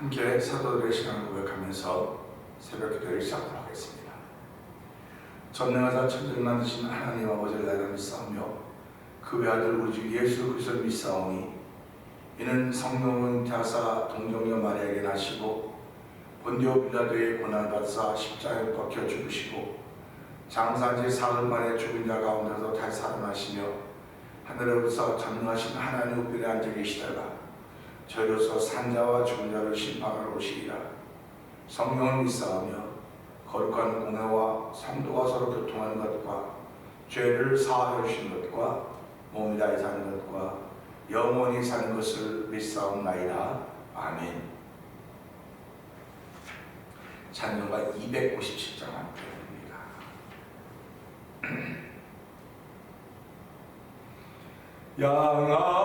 함께 사도들의 신앙을 고백하면서 새벽 기도를 시작하도록 하겠습니다. 전능하사 천지를 만드신 하나님 아버지를 나라 믿사오며 그 외아들 우리 주 예수 그리스도를 믿사오니 이는 성령은 태하사 동정녀 마리아에게 나시고 본디오 빌라도의 고난을 받사 십자가에 박혀 죽으시고 장사한 지 사흘 만에 죽은 자 가운데서 다시 살아나시며 하늘에서 전능하신 하나님 우편에 앉아 계시다가 저희로서 산자와 죽은 자를 심판하러 오시리라. 성령을 믿사오며 거룩한 공회와 성도가 서로 교통하는 것과 죄를 사하여 주신 것과 몸이 다해 사는 것과 영원히 사는 것을 믿사옵나이다. 아멘. 찬송가 257장 함께합니다. 양아으라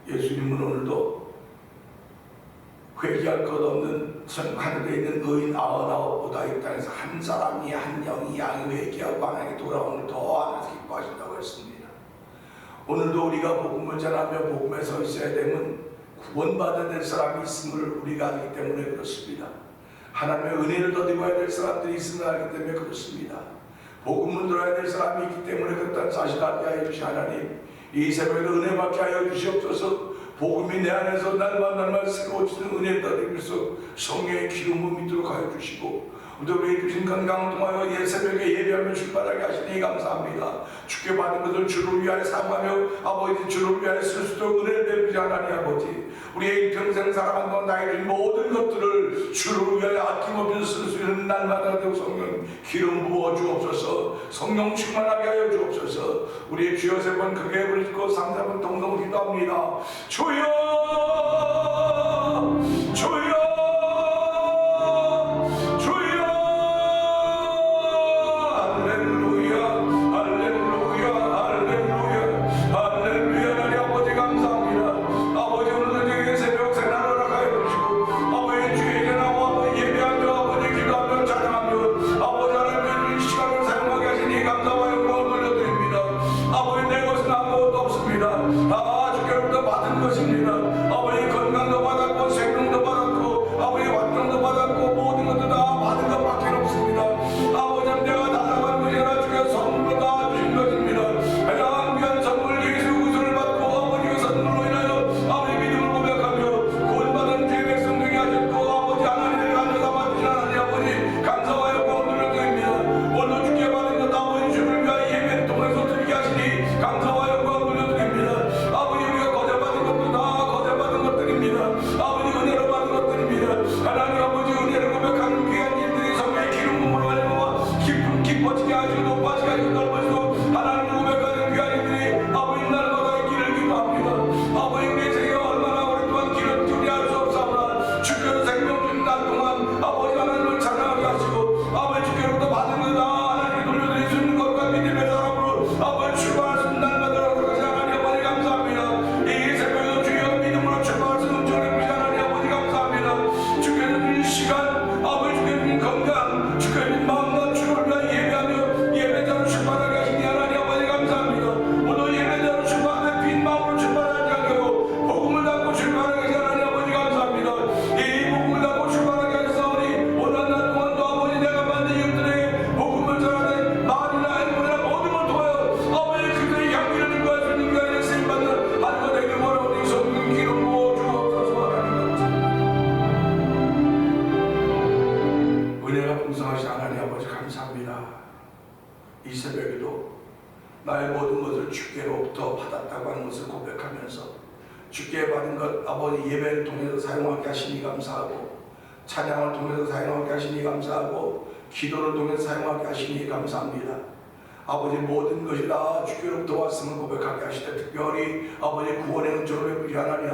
예수님은 오늘도 회개할 것 없는 하늘에 있는 의인 99보다 이 땅에서 한 사람이 한 영이 양이 회개하고 하나님께 돌아오는 더 하나님께서 기뻐하신다고 했습니다. 오늘도 우리가 복음을 전하며 복음에 서 있어야 되면 구원받아야 될 사람이 있음을 우리가 알기 때문에 그렇습니다. 하나님의 은혜를 더 입어야 될 사람들이 있음을 알기 때문에 그렇습니다. 복음을 들어야 될 사람이 있기 때문에 그렇다는 사실을 알게 하여 주신 하나님, 이 새벽에도 은혜 받게 하여 주시옵소서. 복음이 내 안에서 날마다 새로워지는 은혜를 받으면서 성령의 기름을 믿도록 하여 주시고, 우리에게 주신 건강을 통하여 새벽에 예배하며 출발하게 하시니 감사합니다. 주께 받은 것을 주를 위하여 사모하며 아버지 주를 위하여 쓸 수 있도록 은혜를 베푸시 하나님 아버지, 우리의 평생 살아간 동안 나에게 준 모든 것들을 주를 위하여 아낌없이 쓸 수 있는 날마다 되고 성령 기름 부어 주옵소서. 성령 충만하게 하여 주옵소서. 우리의 주여 세 번 크게 부르고 3, 4번 동동 기도합니다. 주여 주여 이 새벽에도 나의 모든 것을 주께로부터 받았다고 하는 것을 고백하면서 주께 받은 것 아버지 예배를 통해서 사용하게 하시니 감사하고, 찬양을 통해서 사용하게 하시니 감사하고, 기도를 통해서 사용하게 하시니 감사합니다. 아버지 모든 것이 다 주께로부터 왔음을 고백하게 하시되, 특별히 아버지 구원의 은총을 베푸시 하나님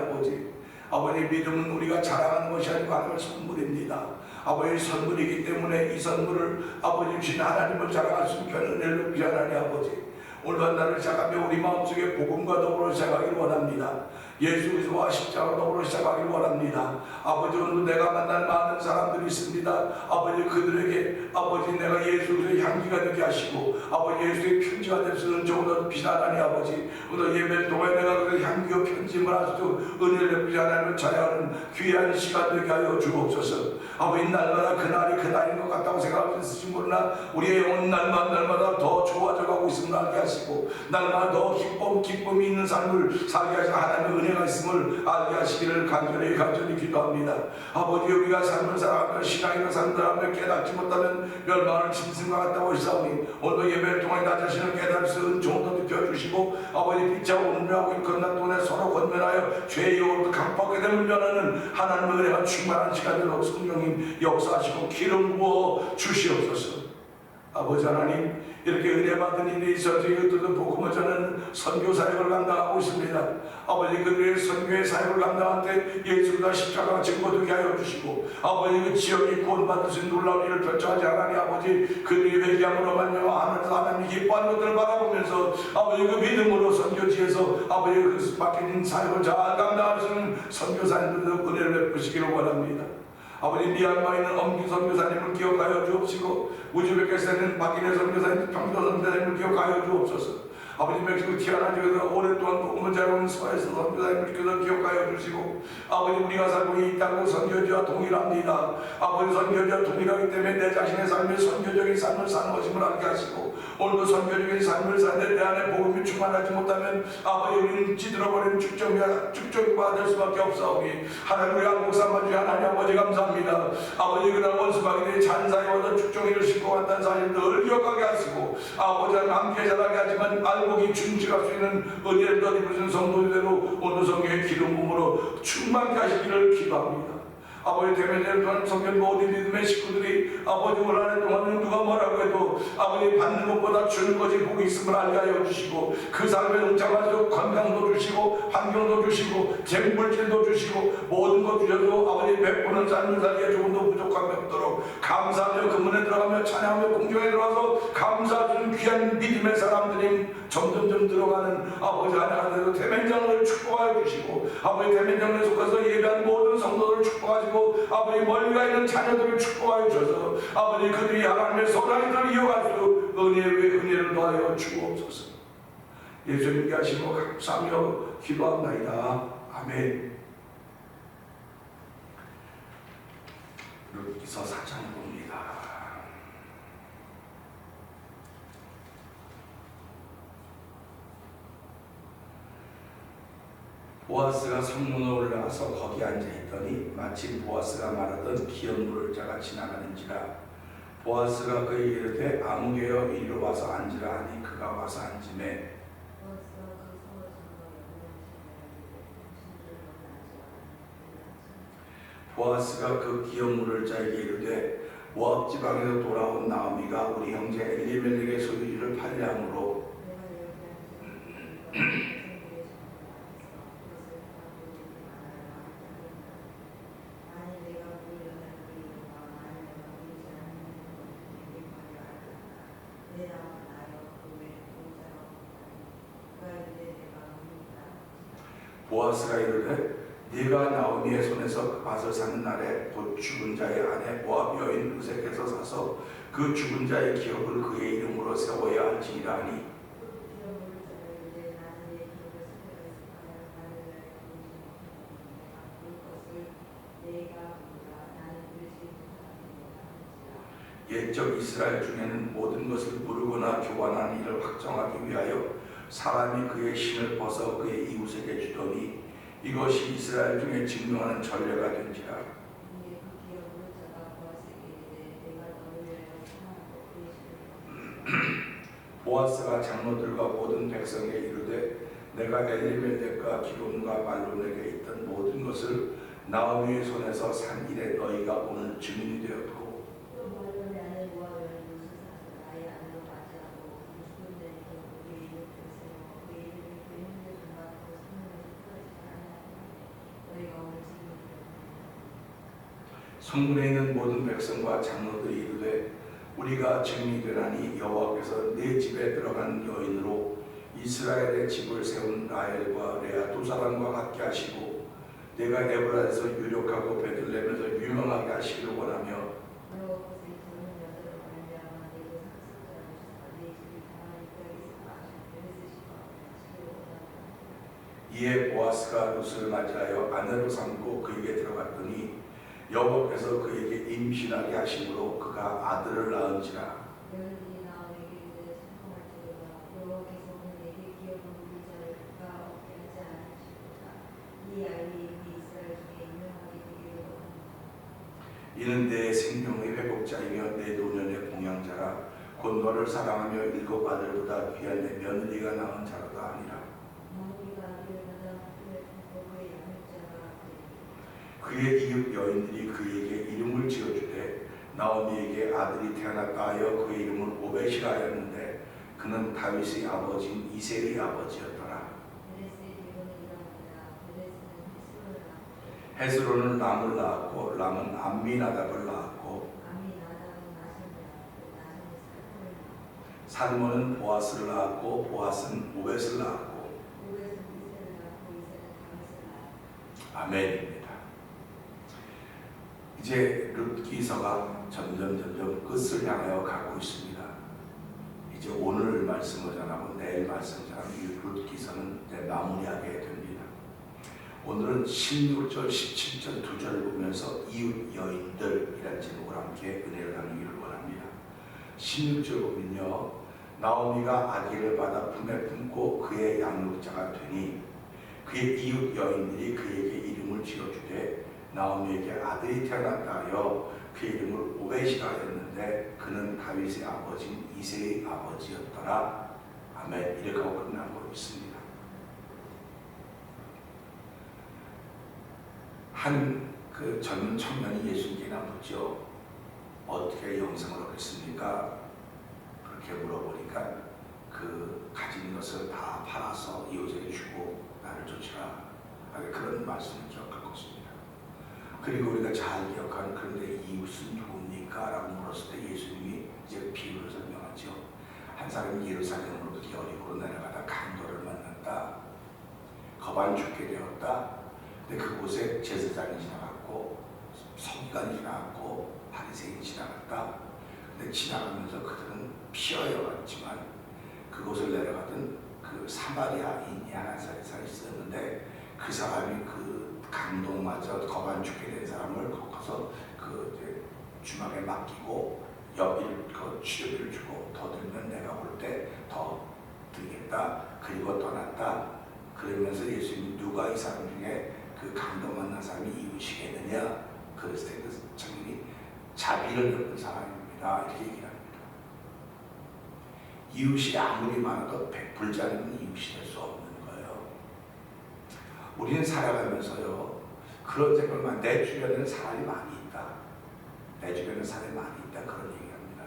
아버지 믿음은 우리가 자랑하는 것이 아니고 하나님의 선물입니다. 아버지 선물이기 때문에 이 선물을 아버지 주신 하나님을 자랑할 수 있는 은혜를 베푸시 하나님 아버지, 오늘 날을 시작하며 우리 마음속에 복음과 더불어 시작하기를 원합니다. 예수 그리스도와 십자가 더불어 시작하기를 원합니다. 아버지 오늘 내가 만난 많은 사람들이 있습니다. 아버지 그들에게 아버지 내가 예수 그리스도의 향기가 되게 하시고 아버지 예수의 편지가 될 수 있는 정도 비난하니 아버지 오늘 예배를 통해 내가 그 향기와 편지를 할 수 있도록 은혜를 베푸시 하나님을 찬양하는 귀한 시간 되게 하여 주옵소서. 아버지 날마다 그날이 그날인 것 같다고 생각하실지 모르나 우리의 영혼 날마다 더 좋아져 가고 있음을 알게 하시고 날마다 더 기쁨이 있는 삶을 살게 하시고 하나님의 은혜가 있음을 알게 하시기를 간절히 기도합니다. 아버지 우리가 삶을 살아가며 신앙이나 삶을 깨닫지 못하면 멸망을 짐승과 같다고 하시오니 오늘 예배를 통해 나 자신을 깨달을 수 있는 종도 눕혀주시고 아버지 빛과 운명하고 건넌 돈에 서로 권면하여 죄의 영으로부터 강팍하게 됨을 면하는 하나님의 은혜가 충만한 시간으로 성령님 역사하시고 기름 부어 주시옵소서. 아버지 하나님 이렇게 은혜 받은 일이 있어서 이것들도 복음을 전하는 선교 사역을 감당하고 있습니다. 아버지 그들의 선교의 사역을 감당할 때 예수가 십자가가 증거되게 하여 주시고 아버지 그 지역이 구원받을 수 있는 놀라운 일을 펼쳐하지 하나니 아버지 그들이 회개함으로 말미암아 하나님 기뻐하는 것들을 바라보면서 아버지 그 믿음으로 선교지에서 아버지 그 맡겨진 사역을 잘 감당할 수 있는 선교사님들도 은혜를 베푸시기를 원합니다. 아버지 미얀마에 있는 엄기 선교사님을 기억하여 주옵시고, 우즈베키스탄에 있는 박인혜 선교사님, 평도 선교사님을 기억하여 주옵소서. 아버지 멕시코 티아나주에서 오랫동안 복음을 잘하는 서에서 선교사님을 기억하여 주시고, 아버지 우리가 살고 이 땅은 선교지와 동일합니다. 아버지 선교지와 동일하기 때문에 내 자신의 삶에 선교적인 삶을 사는 것임을 알게 하시고, 오늘도 선교적인 삶을 사는데 내 안에 복음이 충만하지 못하면 아버지 우리는 찌들어버리는 축적이가 될 수밖에 없사오니, 하나님 우리 한국사만 주 하나님 아버지 감사합니다. 아버지 그날 원수마귀들이 잔사에 와서 축종이를 싣고 간다는 사실을 늘 기억하게 하시고, 아버지 하나님 함께 자라게 하지만 알곡이 준직할 수 있는 은혜를 더 입으신 성도들대로 오늘 성경의 기름 부음으로 충만케 하시기를 기도합니다. 아버지 대면대를 통한 성경 모든 믿음의 식구들이 아버지 올 한 해 동안 누가 뭐라고 해도 아버지 받는 것보다 주는 것이 복이 있음을 알게 하여 주시고, 그 삶에 동참하시고 건강도 주시고 환경도 주시고 재물질도 주시고 모든 것 주셔도 아버지 베푸는 삶을 살기에 조금도 부족함이 없도록 감사하며 근문에 들어가며 찬양하며 공경에 들어가서 감사주는 귀한 믿음의 사람들이 점점점 들어가는 아버지 하나님께서 대면장을 축복하여 주시고, 아버지 대면장에 속해서 예배한 모든 성도들을 축복하시고, 아버지 멀리가 있는 자녀들을 축복하여 주셔서 아버지 그들이 하나님의 소나기를 이어갈 수 은혜의 은혜를 더하여 주옵소서. 예수님께 하시고 감사하며 기도합나이다. 아멘. 여기서 4장을 봅니다. 보아스가 성문에 올라가서 거기 앉아있더니 마침 보아스가 말하던 기업 물을 자가 지나가는지라. 보아스가 그에게 이르되 아무개여 이리로 와서 앉으라 하니 그가 와서 앉으매 보아스가 그 기업 물을 자에게 이르되 모압 지방에서 돌아온 나오미가 우리 형제 엘리멜렉의 소유지를 팔려함으로 보아스가 이르되 네가 나오미의 손에서 밭을 사는 날에 곧 죽은 자의 아내 모압 여인 르색에서 사서 그 죽은 자의 기업을 그의 이름으로 세워야 할지니라 하니, 옛적 이스라엘 중에는 모든 것을 무르거나 교환하는 일을 확정하기 위하여 사람이 그의 신을 벗어 그의 이웃에게 주더니 이것이 이스라엘 중에 증명하는 전례가 된지라. 보아스가 장로들과 모든 백성에게 이르되 내가 엘리멜렉과 기론과 말론에게 있던 모든 것을 나오미의 손에서 산 일에 너희가 오늘 증인이 되었고, 성문에 있는 모든 백성과 장로들이 이르되 우리가 증인이 되나니 여호와께서 네 집에 들어간 여인으로 이스라엘의 집을 세운 라헬과 레아 두 사람과 같게 하시고 내가 에브라에서 유력하고 베들레헴에서 유명하게 하시기를 원하며, 이에 보아스가 룻을 맞이하여 아내로 삼고 그에게 들어갔더니 여호와께서 그에게 임신하게 하심으로 그가 아들을 낳은지라. 이는 내 생명의 회복자이며 내 노년의 공양자라. 곧 너를 사랑하며 일곱 아들보다 귀한 내 며느리가 낳은 자로다 하니라. 그의 이웃 여인들이 그에게 이름을 지어주되 나오미에게 아들이 태어났다 하여 그의 이름을 오벳이라 하였는데 그는 다윗의 아버지인 이새의 아버지였더라. 헤스론은 람을 낳았고 람은 암미나답을 낳았고 살몬은 보아스를 낳았고 보아스는 오벳을 낳았고. 아멘입니다. 이제 룻기서가 점점 끝을 향하여 가고 있습니다. 이제 오늘 말씀을 전하고 내일 말씀을 전하고 이 룻기서는 이제 마무리하게 됩니다. 오늘은 16절, 17절 두 절을 보면서 이웃 여인들이라는 제목을 함께 은혜를 나누기를 원합니다. 16절 보면요, 나오미가 아기를 받아 품에 품고 그의 양육자가 되니 그의 이웃 여인들이 그에게 이름을 지어주되 나오미에게 아들이 태어났다 하여 그 이름을 오벳이라 했는데 그는 다윗의 아버지인 이새의 아버지였더라. 아멘. 이렇게 하고 끝나고 있습니다. 한 그 젊은 청년이 예수님께 묻죠. 어떻게 영생을 얻겠습니까? 그렇게 물어보니까 그 가진 것을 다 팔아서 이웃에게 주고 나를 쫓으라. 그런 말씀을 기억할 것입니다. 그리고 우리가 잘 기억하는 그런데 이웃은 누굽니까? 라고 물었을 때 예수님이 이제 비유를 설명하죠. 한 사람이 예루살렘으로부터 여리고로 내려가다 강도를 만났다. 거반 죽게 되었다. 근데 그곳에 제사장이 지나갔고 서기관이 지나갔고 바리새인이 지나갔다. 근데 지나가면서 그들은 피어여갔지만 그곳을 내려가던 그 사마리아인이 하나 있었는데 그 사람이 그 강도마저 거반 죽게 된 사람을 걷어서 그 이제 주막에 맡기고 여비를 그 치료비를 주고 더 들면 내가 볼 때 더 드리겠다. 그리고 떠났다. 그러면서 예수님이 누가 이 사람 중에 그 강도 만난 사람이 이웃이겠느냐? 그랬을 때 그 청년이 자비를 베푼 사람입니다. 이렇게 얘기를 합니다. 이웃이 아무리 많아도 베풀지 않으면 이웃이 될 수 없는 거예요. 우리는 살아가면서요, 그런 생각만, 내 주변에는 사람이 많이 있다. 내 주변에 사람이 많이 있다. 그런 얘기합니다.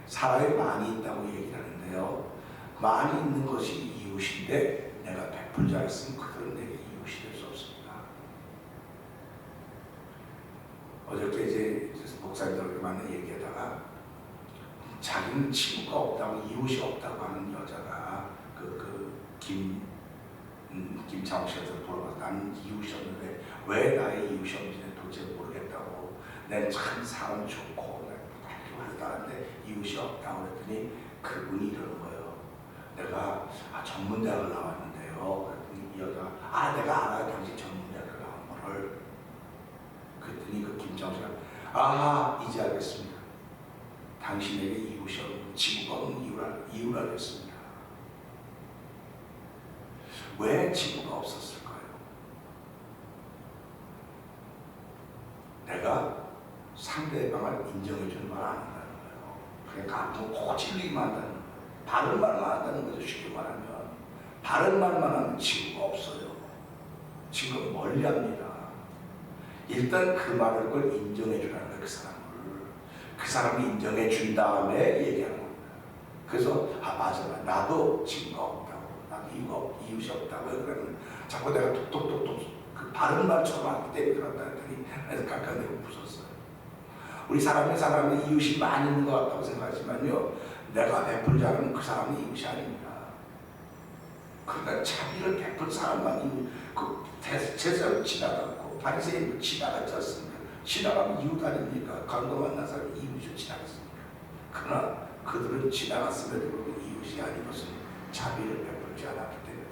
사람이 많이 있다고 얘기를 하는데요, 많이 있는 것이 이웃인데 내가 베풀지 않았으면 그들은 내게 이웃이 될 수 없습니다. 어저께 이제 목사님들과 만나 얘기하다가 자기는 친구가 없다고, 이웃이 없다고 하는 여자가 김창호 씨한테 물어봐서 나는 이웃이 없는데 왜 나의 이웃이 없는지 도대체 모르겠다고, 내 참 사람 좋고 하다는데 이웃이 없다고 그랬더니 그분이 이러는 거예요. 내가 전문대학을 나왔는데요. 그랬더니 이 여자가 내가 알아요. 당신 전문대학을 나온 거를. 그랬더니 그 김창호 씨가 이제 알겠습니다. 당신에게 이웃이 없는, 친구가 없는 이유를 알겠습니다. 왜 친구가 없었을까요? 내가 상대방을 인정해주는 말 안 한다는 거예요. 그러니까 꼭 찔리기만 한다는 거예요. 바른 말만 한다는 거죠. 쉽게 말하면 바른 말만 하면 친구가 없어요. 친구는 멀리합니다. 일단 그 말을 걸 인정해주라는 거예요. 그 사람을 인정해준 다음에 얘기하는 겁니다. 그래서 맞아, 나도 친구가 없다고, 나도 이웃이 없다고. 그러면 자꾸 내가 톡톡톡톡 그 바른 말처럼 하기 때문에 그런다 했더니 그래서 깎아내고 부쉈어요. 우리 사람이 이웃이 많이 있는 것 같다고 생각하지만요, 내가 베풀지 않으면 그 사람이 이웃이 아닙니다. 그러니까 자비를 베풀 사람만 그 제사를 지나갔고 바리새인도 지나갔지 않습니까? 지나가면 이웃 아닙니까? 강도 만난 사람이 이웃이 지나갔습니까? 그러나 그들은 지나갔음에도 불구하고 이웃이 아닌 것은 자비를 베풀지 않았기 때문에.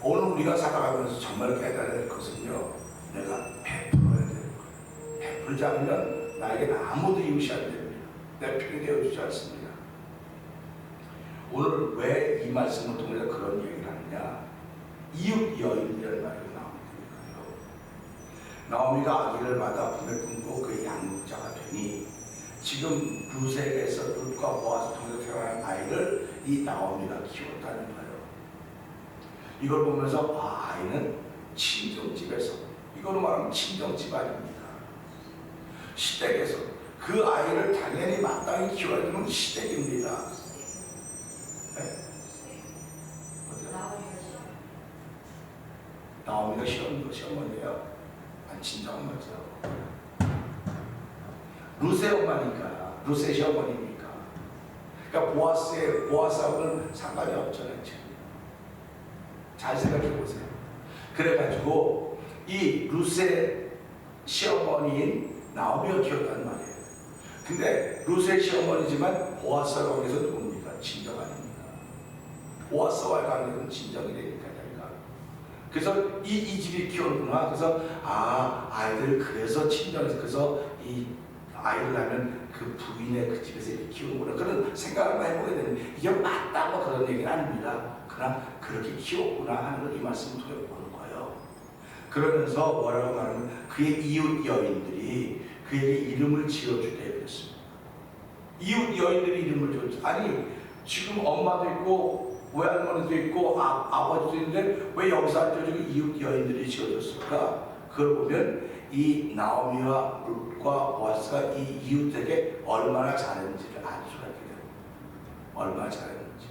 오늘 우리가 살아가면서 정말 깨달아야 될 것은요, 내가 베풀어야 되는 거예요. 베풀지 않으면 나에게는 아무도 이웃이 안 됩니다. 내 편이 되어주지 않습니다. 오늘 왜 이 말씀을 통해서 그런 얘기를 하느냐? 이웃 여인이라는 말이 나옵니다요. 나오미가 아기를 받아 품에 품고 그의 양육자가 되니, 지금 루셀에서 룻과 보아스 통해서 태어난 아이를 이 나오미가 키웠다는 거예요. 이걸 보면서 아이는 친정집에서, 이걸로 말하면 친정집안입니다. 시댁에서 그 아이를 당연히 마땅히 키워야 되는 시댁입니다. 네? 나오미가 시어머니예요. 친정엄마죠. 루세 엄마니까, 루세 시어머니니까. 그러니까 보아스하고는 상관이 없잖아요. 잘 생각해 보세요. 그래가지고 이 루세 시어머니인 나오미가 키웠단 말이에요. 근데 룻의 시어머니지만 보아스와 관계에서 누굽니까? 친정 아닙니다. 보아스와의 관계는 친정이 되니까 자기가. 그래서 이 집이 키웠구나. 그래서 아이들 그래서 친정에서 그래서 이 아이를 낳으면 그 부인의 그 집에서 이렇게 키우는구나. 그런 생각을 많이 해보게 되는, 이게 맞다 뭐 그런 얘기는 아닙니다. 그러나 그렇게 키웠구나 하는 걸 이 말씀을 통해 보는 거예요. 그러면서 뭐라고 말하면 그의 이웃 여인들이 그에게 이름을 지어주게 그랬습니다. 이웃 여인들이 이름을 지어주죠. 아니 지금 엄마도 있고 외할머니도 있고 아버지도 있는데 왜 여기서 안 지어주고 이웃 여인들이 지어줬을까? 그걸 보면 이 나오미와 룻과 보아스가 이 이웃에게 얼마나 잘했는지를 알 수가 있게 됩니다. 얼마나 잘했는지.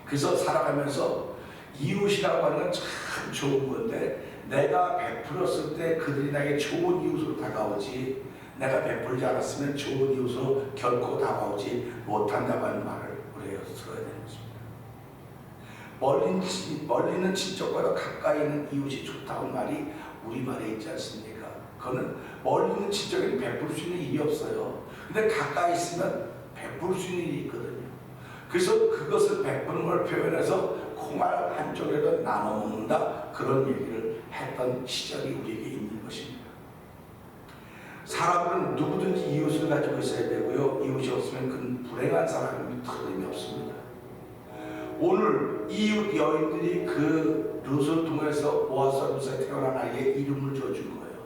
그래서 살아가면서 이웃이라고 하는 건 참 좋은 건데, 내가 베풀었을 때 그들이 나에게 좋은 이웃으로 다가오지, 내가 베풀지 않았으면 좋은 이웃으로 결코 다가오지 못한다고 하는 말을 우리가 들어야 되는 것입니다. 멀리 있는 친척보다 가까이 있는 이웃이 좋다는 말이 우리말에 있지 않습니까? 그거는 멀리 있는 친척에는 베풀 수 있는 일이 없어요. 근데 가까이 있으면 베풀 수 있는 일이 있거든요. 그래서 그것을 베푸는 걸 표현해서 콩알 한쪽에도 나눠 먹는다, 그런 얘기를 했던 시절이 우리에게 있는 것입니다. 사람은 누구든지 이웃을 가지고 있어야 되고요. 이웃이 없으면 그는 불행한 사람이 다름이 없습니다. 오늘 이웃 여인들이 그 룻을 통해서 보아스와 룻에 태어난 아이에 이름을 지어준 거예요.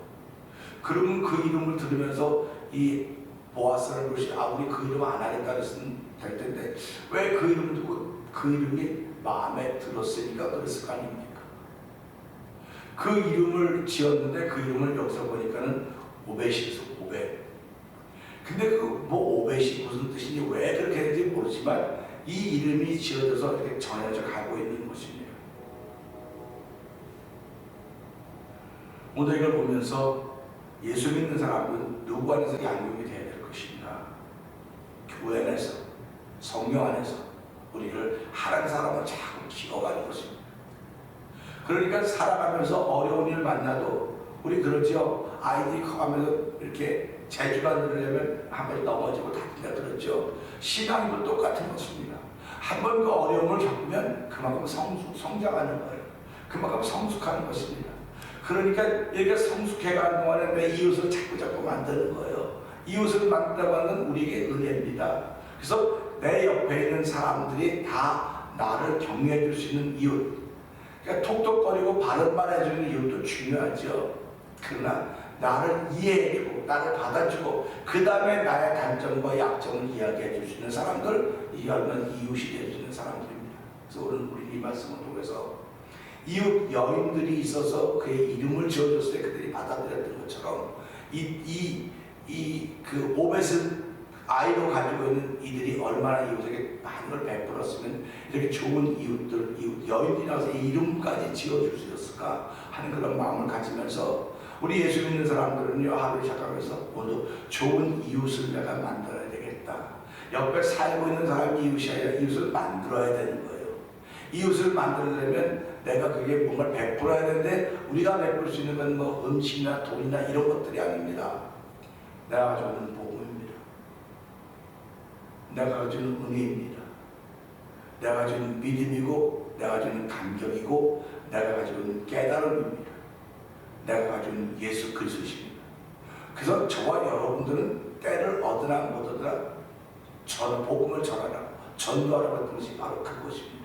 그러면 그 이름을 들으면서 이 보아스라는 룻이 우리 그 이름 안 하겠다 그랬으면 될 텐데 왜 그 이름을 듣고 그 이름이 마음에 들었으니까 그랬을 거 아닙니까? 그 이름을 지었는데 그 이름을 여기서 보니까는 오벳이에서 오벳. 근데 그 뭐 오벳이 무슨 뜻인지 왜 그렇게 했는지 모르지만 이 이름이 지어져서 이렇게 전해져 가고 있는 것입니다. 오늘 이걸 보면서 예수 믿는 사람은 누구 안에서 양육이 되어야 될 것입니다. 교회 안에서, 성령 안에서 우리를 하나님 사람을 자꾸 키워가는 것입니다. 그러니까 살아가면서 어려운 일 만나도 우리 그러죠. 아이들이 커가면서 이렇게 재주가 늘으려면 한 번씩 넘어지고 다친다 그러죠. 신앙도 똑같은 것입니다. 한 번 그 어려움을 겪으면 그만큼 성장하는 거예요. 그만큼 성숙하는 것입니다. 그러니까 이렇게 성숙해가는 동안에 내 이웃을 자꾸 만드는 거예요. 이웃을 만든다고 하는 우리에게 은혜입니다. 그래서 내 옆에 있는 사람들이 다 나를 격려해 줄 수 있는 이웃, 그러니까 톡톡거리고 바른 말 해주는 이웃도 중요하죠. 그러나 나를 이해해주고 나를 받아주고 그 다음에 나의 단점과 약점을 이야기해 줄 수 있는 사람들, 이 얼마나 이웃이 될 수 있는 사람들입니다. 그래서 오늘 우리 이 말씀을 통해서 이웃 여인들이 있어서 그의 이름을 지어줬을 때 그들이 받아들였던 것처럼 그 오벳을 아이로 가지고 있는 이들이 얼마나 이웃에게 많은 걸 베풀었으면 이렇게 좋은 이웃들, 이웃 여인들이 나와서 이름까지 지어줄 수 있었을까 하는 그런 마음을 가지면서 우리 예수 믿는 사람들은요, 하루를 시작하면서 오늘 좋은 이웃을 내가 만들어야 되겠다. 옆에 살고 있는 사람이 이웃이 아니라 이웃을 만들어야 되는 거예요. 이웃을 만들려면 내가 그게 뭔가를 베풀어야 되는데 우리가 베풀 수 있는 건 뭐 음식이나 돈이나 이런 것들이 아닙니다. 내가 가지고 있는 복음입니다. 내가 가지고 있는 은혜입니다. 내가 가지고 있는 믿음이고 내가 가지고 있는 감격이고 내가 가지고 있는 깨달음입니다. 내가 가지고 있는 예수 그리스도십니다. 그래서 저와 여러분들은 때를 얻으나 못 얻으나 복음을 전하라, 전도하라고 했던 것이 바로 그것입니다.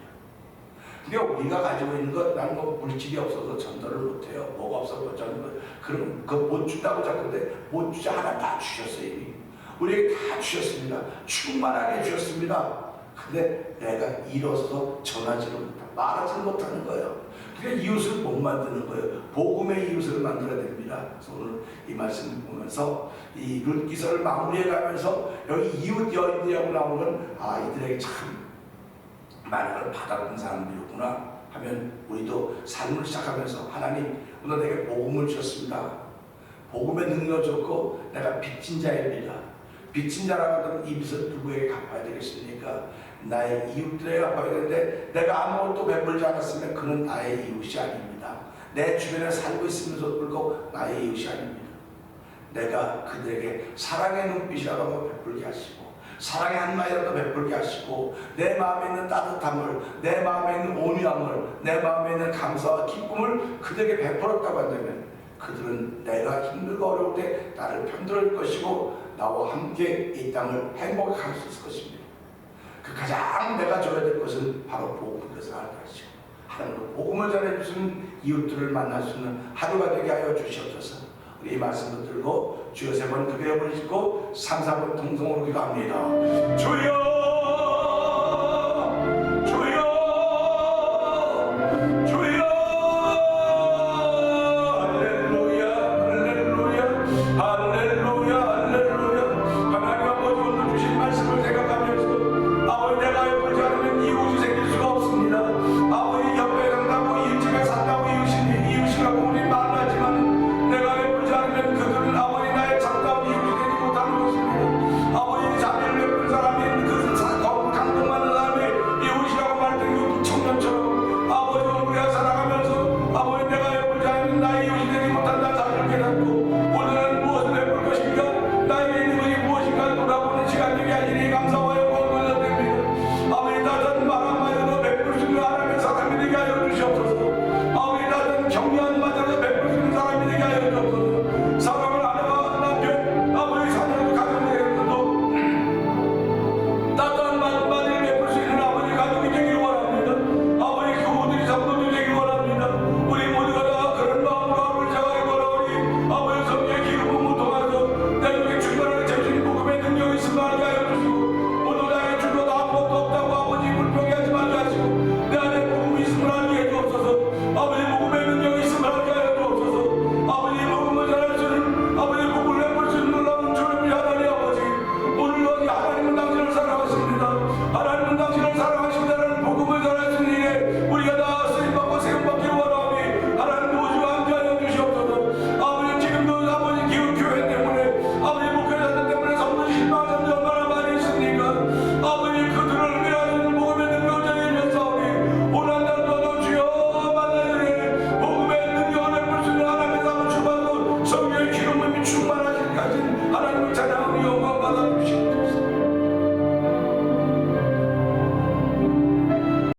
그러니까 우리가 가지고 있는 것, 나는 뭐 물질이 없어서 전도를 못해요. 뭐가 없어서 전도를, 그럼 그거 못 준다고 자꾸인데 못 주자 하나 다 주셨어요. 이미 우리에게 다 주셨습니다. 충만하게 주셨습니다. 근데 내가 일어서서 전하지를 못하고 말하지를 못하는 거예요. 그러니까 이웃을 못 만드는 거예요. 복음의 이웃을 만들어야 됩니다. 그래서 오늘 이 말씀을 보면서 이 룻기서를 마무리해 가면서 여기 이웃 여인들이라고 나오는 이들에게 참 많은 걸 받아본 사람들이었구나 하면 우리도 삶을 시작하면서 하나님 오늘 내게 복음을 주셨습니다. 복음의 능력을 줬고 내가 빚진 자입니다. 빚진 자라고 하면 이 빚을 누구에게 갚아야 되겠습니까? 나의 이웃들에게 갚아야 되는데 내가 아무것도 베풀지 않았으면 그는 나의 이웃이 아닙니다. 내 주변에 살고 있으면서도 불구하고 나의 이웃이 아닙니다. 내가 그들에게 사랑의 눈빛이라도 베풀게 하시고 사랑의 한마디라도 베풀게 하시고 내 마음에 있는 따뜻함을, 내 마음에 있는 온유함을, 내 마음에 있는 감사와 기쁨을 그들에게 베풀었다고 한다면 그들은 내가 힘들고 어려울 때 나를 편들어줄 것이고 나와 함께 이 땅을 행복하게 할 수 있을 것입니다. 그 가장 내가 줘야 될 것은 바로 복음을 알게 하시고 하나님으로 복음을 전해주시는 이웃들을 만날 수 있는 하루가 되게 하여 주시옵소서. 우리 이 말씀을 들고 주여 세 번 크게 여부를 짓고 3, 4번 통성으로 기도합니다. 주여